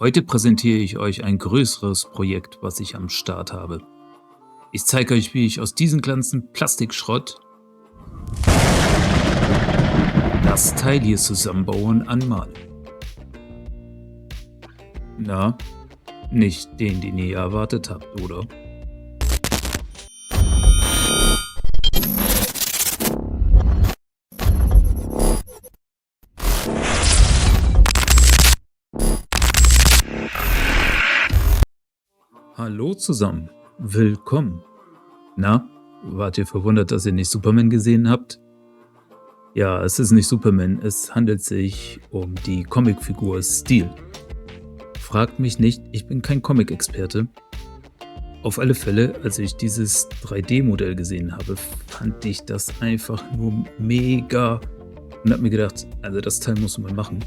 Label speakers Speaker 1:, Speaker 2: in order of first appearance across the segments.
Speaker 1: Heute präsentiere ich euch ein größeres Projekt, was ich am Start habe. Ich zeige euch, wie ich aus diesem ganzen Plastikschrott das Teil hier zusammenbaue und anmale. Na, nicht den ihr erwartet habt, oder? Hallo zusammen, willkommen. Na, wart ihr verwundert, dass ihr nicht Superman gesehen habt? Ja, es ist nicht Superman, es handelt sich um die Comicfigur Steel. Fragt mich nicht, ich bin kein Comic-Experte. Auf alle Fälle, als ich dieses 3D-Modell gesehen habe, fand ich das einfach nur mega und habe mir gedacht, also das Teil muss man machen.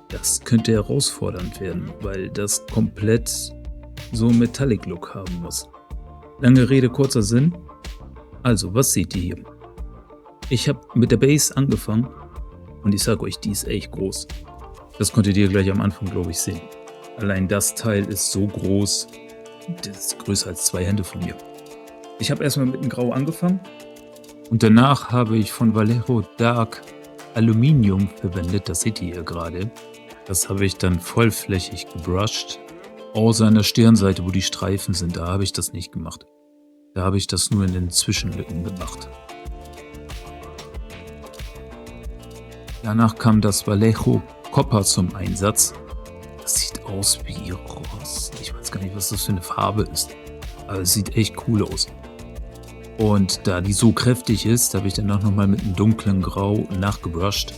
Speaker 1: Das könnte herausfordernd werden, weil das komplett so einen Metallic-Look haben muss. Lange Rede, kurzer Sinn. Also, was seht ihr hier? Ich habe mit der Base angefangen und ich sage euch, die ist echt groß. Das konntet ihr gleich am Anfang, glaube ich, sehen. Allein das Teil ist so groß, das ist größer als 2 Hände von mir. Ich habe erstmal mit dem Grau angefangen und danach habe ich von Vallejo Dark Aluminium verwendet, das seht ihr hier gerade. Das habe ich dann vollflächig gebrushed. Außer an der Stirnseite, wo die Streifen sind, da habe ich das nicht gemacht. Da habe ich das nur in den Zwischenlücken gemacht. Danach kam das Vallejo Copper zum Einsatz. Das sieht aus wie Rost. Ich weiß gar nicht, was das für eine Farbe ist. Aber es sieht echt cool aus. Und da die so kräftig ist, habe ich dann auch nochmal mit einem dunklen Grau nachgebrushed.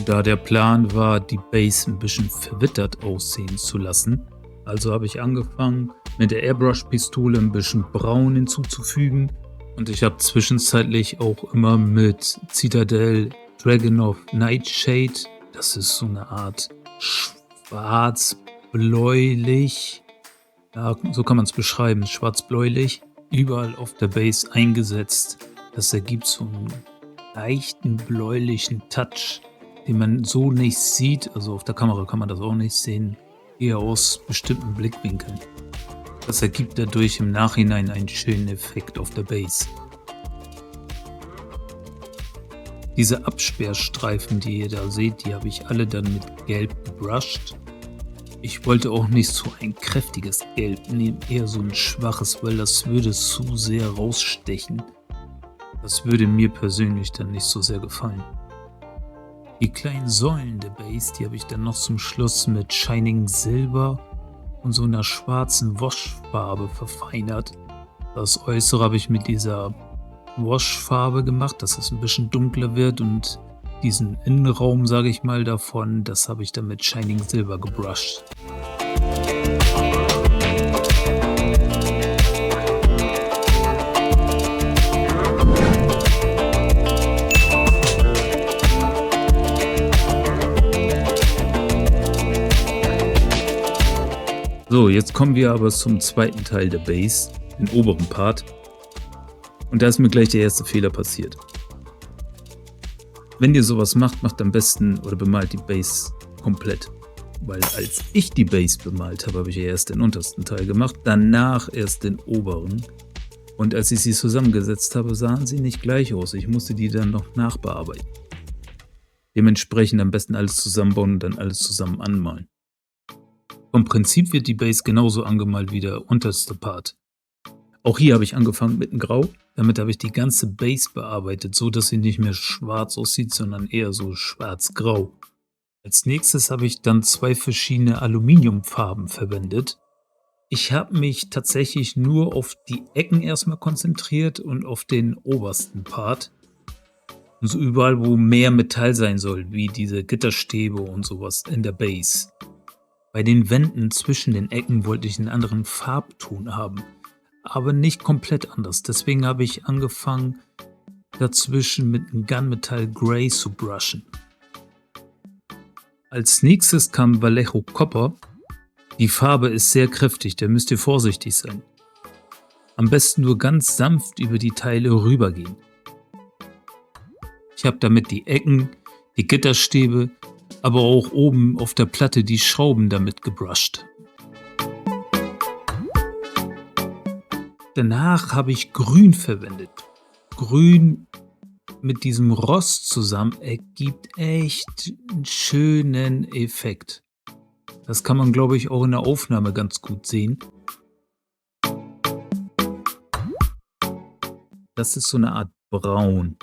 Speaker 1: Da der Plan war, die Base ein bisschen verwittert aussehen zu lassen, also habe ich angefangen, mit der Airbrush-Pistole ein bisschen Braun hinzuzufügen. Und ich habe zwischenzeitlich auch immer mit Citadel Dragunov Nightshade, das ist so eine Art schwarz-bläulich, ja, so kann man es beschreiben, schwarz-bläulich, überall auf der Base eingesetzt. Das ergibt so einen leichten bläulichen Touch, den man so nicht sieht, also auf der Kamera kann man das auch nicht sehen, eher aus bestimmten Blickwinkeln. Das ergibt dadurch im Nachhinein einen schönen Effekt auf der Base. Diese Absperrstreifen, die ihr da seht, die habe ich alle dann mit Gelb gebrushed. Ich wollte auch nicht so ein kräftiges Gelb nehmen, eher so ein schwaches, weil das würde zu sehr rausstechen. Das würde mir persönlich dann nicht so sehr gefallen. Die kleinen Säulen der Base, die habe ich dann noch zum Schluss mit Shining Silber und so einer schwarzen Waschfarbe verfeinert. Das Äußere habe ich mit dieser Waschfarbe gemacht, dass es ein bisschen dunkler wird, und diesen Innenraum, sage ich mal, davon, das habe ich dann mit Shining Silber gebrushed. So, jetzt kommen wir aber zum zweiten Teil der Base, den oberen Part. Und da ist mir gleich der erste Fehler passiert. Wenn ihr sowas macht, macht am besten oder bemalt die Base komplett. Weil als ich die Base bemalt habe, habe ich ja erst den untersten Teil gemacht, danach erst den oberen. Und als ich sie zusammengesetzt habe, sahen sie nicht gleich aus. Ich musste die dann noch nachbearbeiten. Dementsprechend am besten alles zusammenbauen und dann alles zusammen anmalen. Vom Prinzip wird die Base genauso angemalt wie der unterste Part. Auch hier habe ich angefangen mit dem Grau. Damit habe ich die ganze Base bearbeitet, so dass sie nicht mehr schwarz aussieht, sondern eher so schwarz-grau. Als nächstes habe ich dann 2 verschiedene Aluminiumfarben verwendet. Ich habe mich tatsächlich nur auf die Ecken erstmal konzentriert und auf den obersten Part. Und so überall, wo mehr Metall sein soll, wie diese Gitterstäbe und sowas in der Base. Bei den Wänden zwischen den Ecken wollte ich einen anderen Farbton haben, aber nicht komplett anders. Deswegen habe ich angefangen, dazwischen mit einem Gunmetal Grey zu brushen. Als nächstes kam Vallejo Copper. Die Farbe ist sehr kräftig, da müsst ihr vorsichtig sein. Am besten nur ganz sanft über die Teile rübergehen. Ich habe damit die Ecken, die Gitterstäbe aber auch oben auf der Platte die Schrauben damit gebrusht. Danach habe ich Grün verwendet. Grün mit diesem Rost zusammen ergibt echt einen schönen Effekt. Das kann man, glaube ich, auch in der Aufnahme ganz gut sehen. Das ist so eine Art Braun.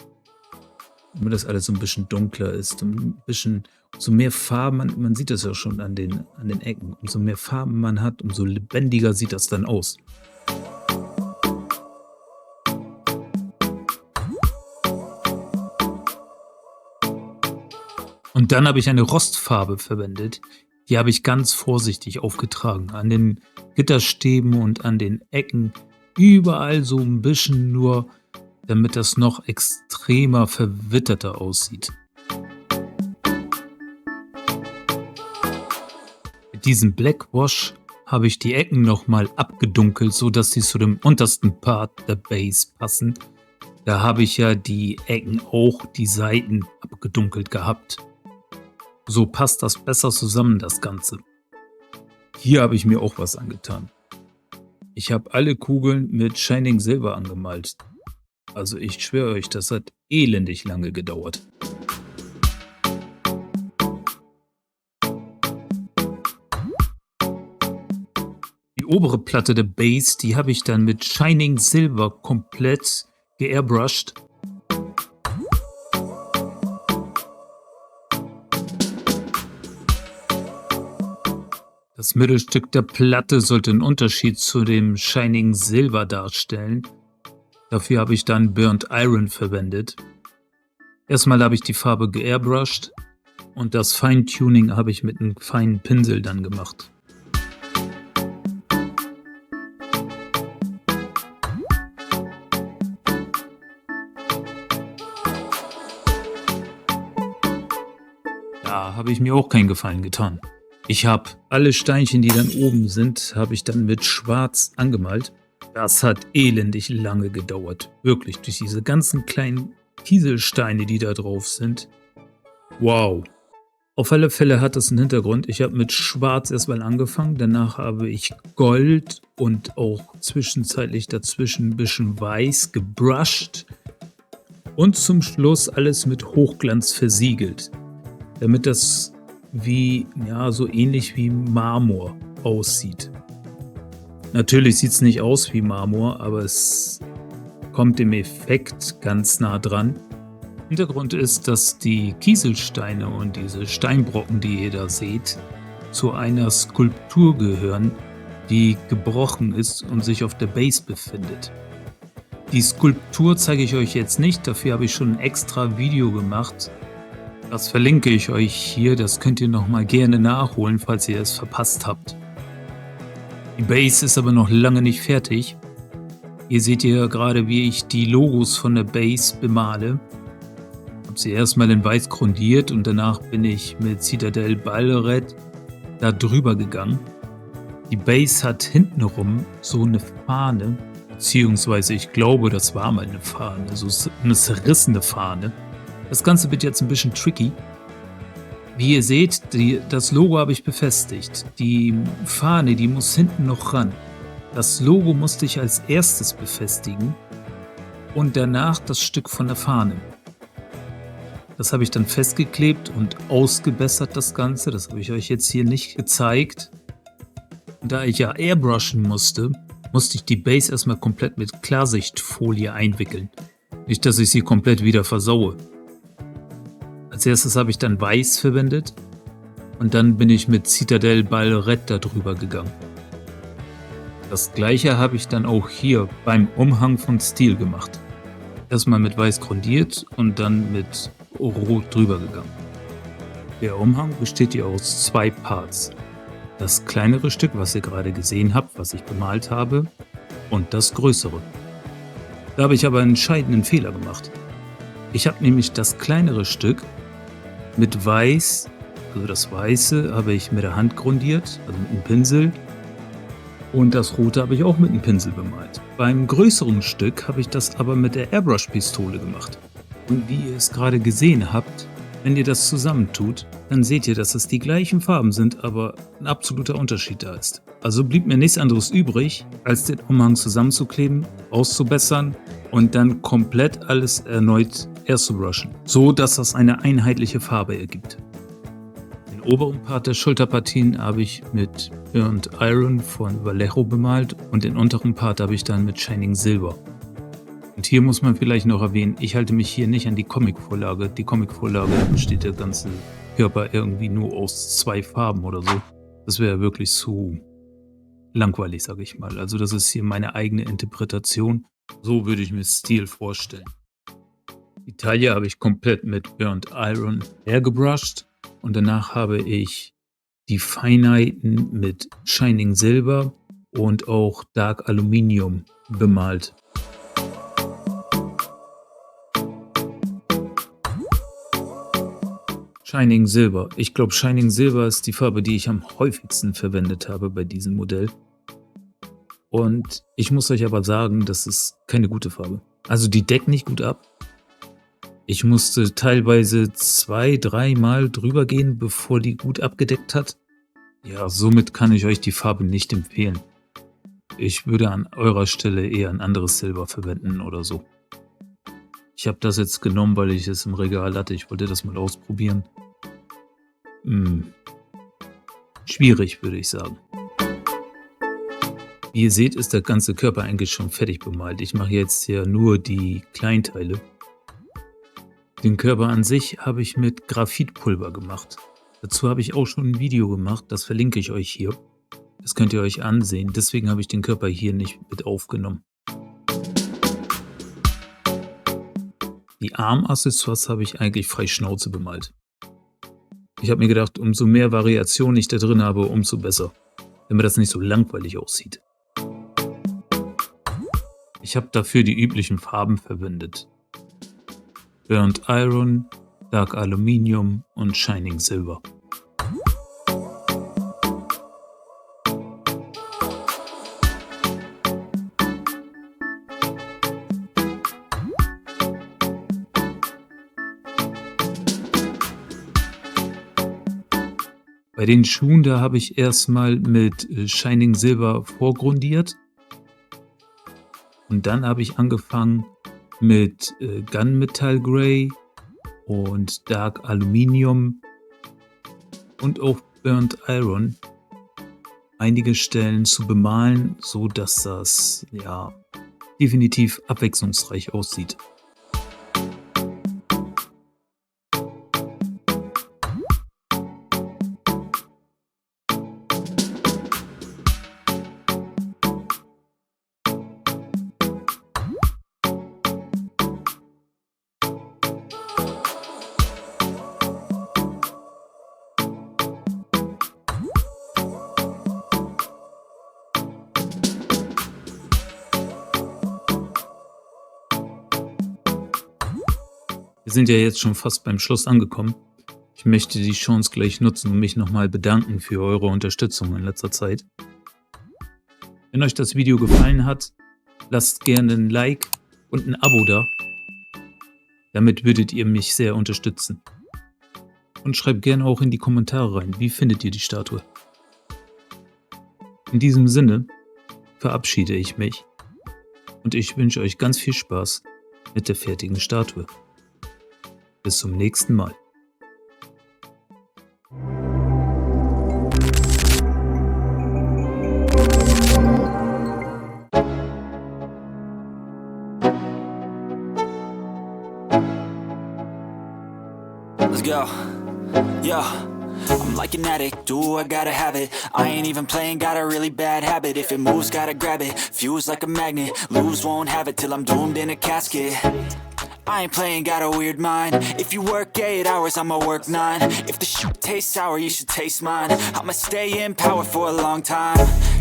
Speaker 1: Damit das alles so ein bisschen dunkler ist, ein bisschen, umso mehr Farben, man sieht das ja schon an den Ecken, umso mehr Farben man hat, umso lebendiger sieht das dann aus. Und dann habe ich eine Rostfarbe verwendet. Die habe ich ganz vorsichtig aufgetragen. An den Gitterstäben und an den Ecken. Überall so ein bisschen nur, damit das noch extremer verwitterter aussieht. Mit diesem Blackwash habe ich die Ecken nochmal abgedunkelt, sodass sie zu dem untersten Part der Base passen. Da habe ich ja die Ecken auch, die Seiten abgedunkelt gehabt. So passt das besser zusammen, das Ganze. Hier habe ich mir auch was angetan. Ich habe alle Kugeln mit Shining Silver angemalt. Also ich schwöre euch, das hat elendig lange gedauert. Die obere Platte der Base, die habe ich dann mit Shining Silver komplett geairbrushed. Das Mittelstück der Platte sollte einen Unterschied zu dem Shining Silver darstellen. Dafür habe ich dann Burnt Iron verwendet. Erstmal habe ich die Farbe geairbrushed und das Feintuning habe ich mit einem feinen Pinsel dann gemacht. Da habe ich mir auch keinen Gefallen getan. Ich habe alle Steinchen, die dann oben sind, habe ich dann mit Schwarz angemalt. Das hat elendig lange gedauert. Wirklich, durch diese ganzen kleinen Kieselsteine, die da drauf sind. Wow. Auf alle Fälle hat das einen Hintergrund. Ich habe mit Schwarz erstmal angefangen. Danach habe ich Gold und auch zwischenzeitlich dazwischen ein bisschen Weiß gebrushed. Und zum Schluss alles mit Hochglanz versiegelt. Damit das so ähnlich wie Marmor aussieht. Natürlich sieht es nicht aus wie Marmor, aber es kommt im Effekt ganz nah dran. Hintergrund ist, dass die Kieselsteine und diese Steinbrocken, die ihr da seht, zu einer Skulptur gehören, die gebrochen ist und sich auf der Base befindet. Die Skulptur zeige ich euch jetzt nicht, dafür habe ich schon ein extra Video gemacht. Das verlinke ich euch hier, das könnt ihr nochmal gerne nachholen, falls ihr es verpasst habt. Die Base ist aber noch lange nicht fertig. Hier seht ihr gerade, wie ich die Logos von der Base bemale. Ich habe sie erstmal in weiß grundiert und danach bin ich mit Citadel Balleret da drüber gegangen. Die Base hat hintenrum so eine Fahne, beziehungsweise ich glaube, das war mal eine Fahne, so eine zerrissene Fahne. Das Ganze wird jetzt ein bisschen tricky. Wie ihr seht, das Logo habe ich befestigt. Die Fahne, die muss hinten noch ran. Das Logo musste ich als erstes befestigen und danach das Stück von der Fahne. Das habe ich dann festgeklebt und ausgebessert, das Ganze. Das habe ich euch jetzt hier nicht gezeigt. Und da ich ja airbrushen musste ich die Base erstmal komplett mit Klarsichtfolie einwickeln. Nicht, dass ich sie komplett wieder versaue. Als erstes habe ich dann Weiß verwendet und dann bin ich mit Citadel Balleret da drüber gegangen. Das gleiche habe ich dann auch hier beim Umhang von Steel gemacht. Erstmal mit Weiß grundiert und dann mit Rot drüber gegangen. Der Umhang besteht hier aus 2 Parts. Das kleinere Stück, was ihr gerade gesehen habt, was ich bemalt habe, und das größere. Da habe ich aber einen entscheidenden Fehler gemacht. Ich habe nämlich das kleinere Stück mit Weiß, also das Weiße habe ich mit der Hand grundiert, also mit einem Pinsel. Und das Rote habe ich auch mit einem Pinsel bemalt. Beim größeren Stück habe ich das aber mit der Airbrush-Pistole gemacht. Und wie ihr es gerade gesehen habt, Wenn ihr das zusammentut, dann seht ihr, dass es die gleichen Farben sind, aber ein absoluter Unterschied da ist. Also blieb mir nichts anderes übrig, als den Umhang zusammenzukleben, auszubessern und dann komplett alles erneut airzubrushen, so dass das eine einheitliche Farbe ergibt. Den oberen Part der Schulterpartien habe ich mit Burnt Iron von Vallejo bemalt und den unteren Part habe ich dann mit Shining Silver. Und hier muss man vielleicht noch erwähnen, ich halte mich hier nicht an die Comicvorlage. Die Comicvorlage besteht der ganze Körper irgendwie nur aus 2 Farben oder so. Das wäre wirklich zu langweilig, sage ich mal. Also das ist hier meine eigene Interpretation. So würde ich mir Stil vorstellen. Die Taille habe ich komplett mit Burnt Iron airgebrushed und danach habe ich die Feinheiten mit Shining Silver und auch Dark Aluminium bemalt. Shining Silver. Ich glaube, Shining Silver ist die Farbe, die ich am häufigsten verwendet habe bei diesem Modell. Und ich muss euch aber sagen, das ist keine gute Farbe. Also die deckt nicht gut ab. Ich musste teilweise 2-3 Mal drüber gehen, bevor die gut abgedeckt hat. Ja, somit kann ich euch die Farbe nicht empfehlen. Ich würde an eurer Stelle eher ein anderes Silber verwenden oder so. Ich habe das jetzt genommen, weil ich es im Regal hatte. Ich wollte das mal ausprobieren. Schwierig, würde ich sagen. Wie ihr seht, ist der ganze Körper eigentlich schon fertig bemalt. Ich mache jetzt hier nur die Kleinteile. Den Körper an sich habe ich mit Graphitpulver gemacht. Dazu habe ich auch schon ein Video gemacht, das verlinke ich euch hier. Das könnt ihr euch ansehen. Deswegen habe ich den Körper hier nicht mit aufgenommen. Die Armaccessoires habe ich eigentlich frei Schnauze bemalt. Ich habe mir gedacht, umso mehr Variation ich da drin habe, umso besser. Damit das nicht so langweilig aussieht. Ich habe dafür die üblichen Farben verwendet. Burnt Iron, Dark Aluminium und Shining Silver. Bei den Schuhen, da habe ich erstmal mit Shining Silver vorgrundiert. Und dann habe ich angefangen mit Gunmetal Grey und Dark Aluminium und auch Burnt Iron einige Stellen zu bemalen, so dass das ja definitiv abwechslungsreich aussieht. Wir sind ja jetzt schon fast beim Schluss angekommen. Ich möchte die Chance gleich nutzen und mich nochmal bedanken für eure Unterstützung in letzter Zeit. Wenn euch das Video gefallen hat, lasst gerne ein Like und ein Abo da. Damit würdet ihr mich sehr unterstützen. Und schreibt gerne auch in die Kommentare rein, wie findet ihr die Statue. In diesem Sinne verabschiede ich mich und ich wünsche euch ganz viel Spaß mit der fertigen Statue. Bis zum nächsten Mal.
Speaker 2: Let's go. Yo. I'm like an addict, do I gotta have it. I ain't even playing, got a really bad habit. If it moves, gotta grab it. Fuse like a magnet, lose, won't have it till I'm doomed in a casket. I ain't playing, got a weird mind. If you work 8 hours, I'ma work 9. If the shit tastes sour, you should taste mine. I'ma stay in power for a long time.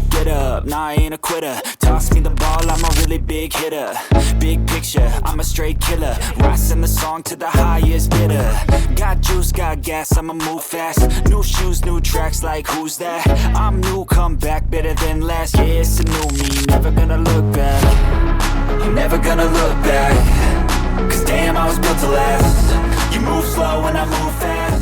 Speaker 2: Get up, nah, I ain't a quitter. Toss me the ball, I'm a really big hitter. Big picture, I'm a straight killer. Rising the song to the highest bidder. Got juice, got gas, I'ma move fast. New shoes, new tracks, like who's that? I'm new, come back, better than last. Yeah, it's a new me, never gonna look back. I'm never gonna look back. Cause damn, I was built to last. You move slow slow and I move fast.